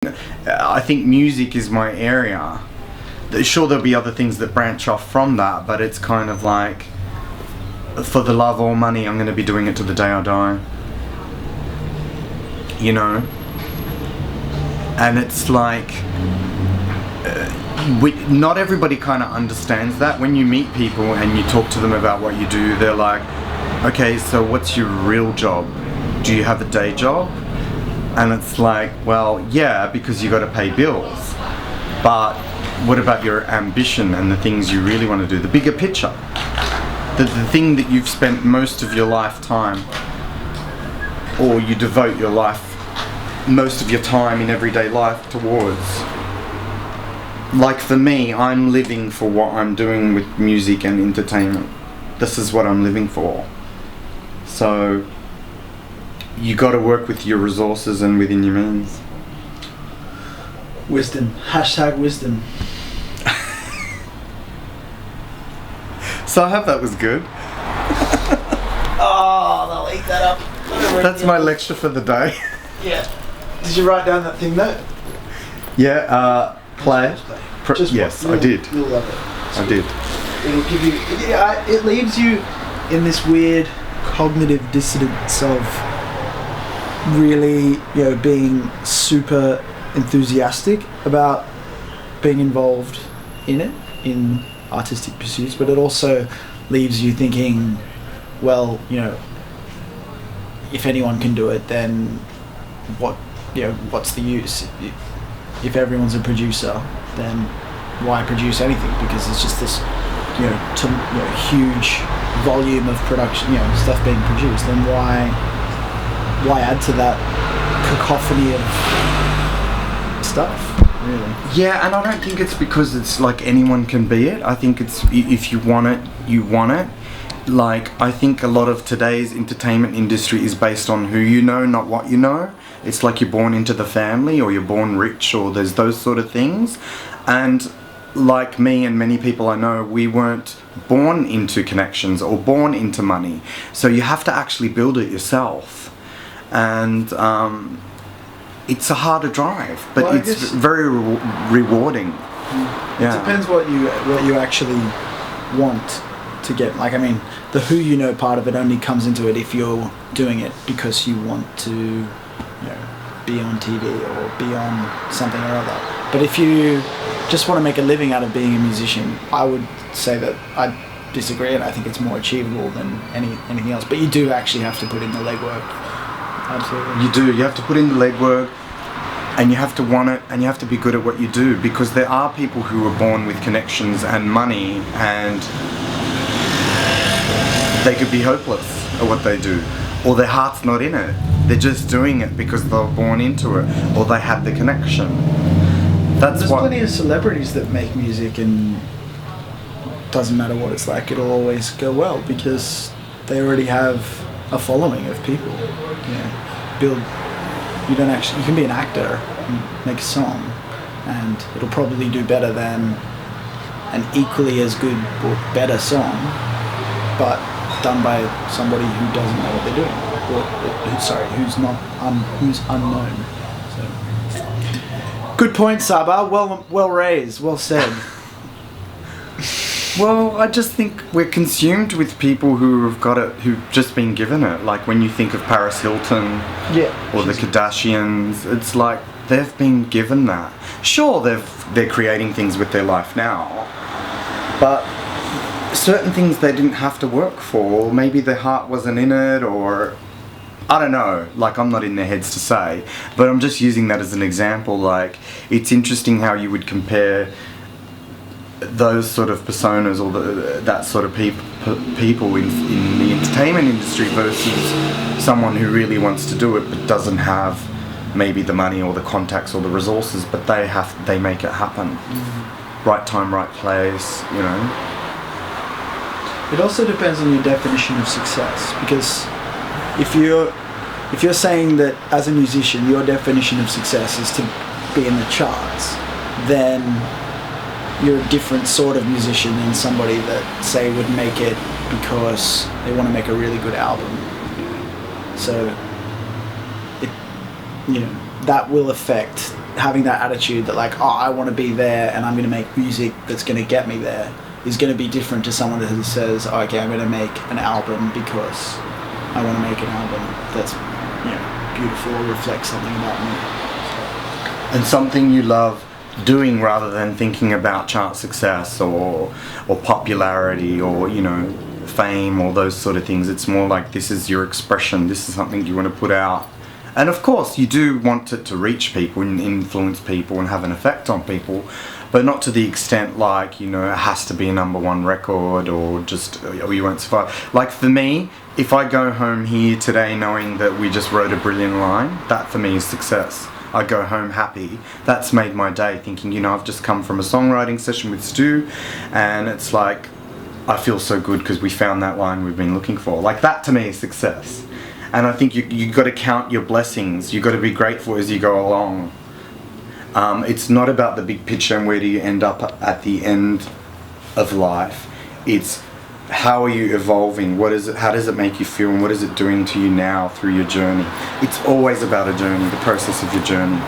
I think music is my area. Sure, there'll be other things that branch off from that, but it's kind of like, for the love or money, I'm going to be doing it to the day I die. You know? And it's like, not everybody kind of understands that. When you meet people and you talk to them about what you do, they're like, okay, so what's your real job? Do you have a day job? And it's like, well, yeah, because you got to pay bills. But what about your ambition and the things you really want to do? The bigger picture. The thing that you've spent most of your lifetime, or you devote your life, most of your time in everyday life towards. Like for me, I'm living for what I'm doing with music and entertainment. This is what I'm living for. So you got to work with your resources and within your means. Wisdom. Hashtag wisdom. So I hope that was good. Oh, they'll eat that up. That's my lecture for the day. Yeah. Did you write down that thing though? Yeah, play. Yes, I did. You'll love it. I did. It'll give you... Yeah, it leaves you in this weird cognitive dissonance of really, being super enthusiastic about being involved in it, in artistic pursuits, but it also leaves you thinking, well, if anyone can do it, then what's the use? If everyone's a producer, then why produce anything? Because it's just this huge volume of production, stuff being produced, then why add to that cacophony of stuff, really? Yeah, and I don't think it's because it's like anyone can be it. I think it's, if you want it, you want it. Like, I think a lot of today's entertainment industry is based on who you know, not what you know. It's like you're born into the family, or you're born rich, or there's those sort of things. And like me and many people I know, we weren't born into connections or born into money. So you have to actually build it yourself. And it's a harder drive, but it's very rewarding. It depends what you actually want to get. Like, I mean, the who you know part of it only comes into it if you're doing it because you want to, be on TV or be on something or other. But if you just want to make a living out of being a musician, I would say that I disagree, and I think it's more achievable than anything else. But you do actually have to put in the legwork. Absolutely. You do. You have to put in the legwork, and you have to want it, and you have to be good at what you do, because there are people who are born with connections and money, and they could be hopeless at what they do, or their heart's not in it. They're just doing it because they were born into it, or they had the connection. There's plenty of celebrities that make music, and doesn't matter what it's like, it'll always go well because they already have a following of people. You can be an actor and make a song, and it'll probably do better than an equally as good or better song, but done by somebody who doesn't know what they're doing, or who's unknown. So, good point, Saba. Well raised. Well said. Well, I just think we're consumed with people who have got it, who've just been given it. Like when you think of Paris Hilton, or the Kardashians, it's like they've been given that. Sure, they're creating things with their life now, but certain things they didn't have to work for, or maybe their heart wasn't in it, or I don't know, like I'm not in their heads to say, but I'm just using that as an example. Like, it's interesting how you would compare those sort of personas, or that sort of people in the entertainment industry versus someone who really wants to do it but doesn't have maybe the money or the contacts or the resources, but they make it happen. Right time, right place, It also depends on your definition of success, because if you're saying that as a musician your definition of success is to be in the charts, then you're a different sort of musician than somebody that, say, would make it because they want to make a really good album. So that will affect having that attitude that like, oh, I want to be there and I'm going to make music that's going to get me there is going to be different to someone who says, oh, okay, I'm going to make an album because I want to make an album that's, you know, beautiful or reflects something about me. And something you love doing rather than thinking about chart success or popularity or, you know, fame or those sort of things. It's more like this is your expression, this is something you want to put out. And of course you do want it to reach people and influence people and have an effect on people, but not to the extent like, you know, it has to be a #1 record or just, or you won't survive. Like for me, if I go home here today knowing that we just wrote a brilliant line, that for me is success. I go home happy. That's made my day, thinking, you know, I've just come from a songwriting session with Stu and it's like, I feel so good because we found that line we've been looking for. Like that to me is success. And I think you got to count your blessings. You got to be grateful as you go along. It's not about the big picture and where do you end up at the end of life. It's how are you evolving? What is it? How does it make you feel? And what is it doing to you now through your journey? It's always about a journey, the process of your journey.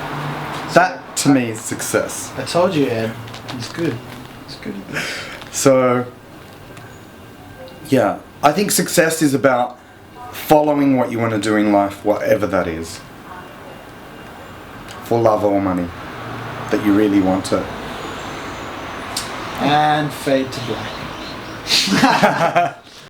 That to me is success. I told you, Ed. It's good. It's good. So, yeah, I think success is about following what you want to do in life, whatever that is. For love or money, that you really want it. And fade to black.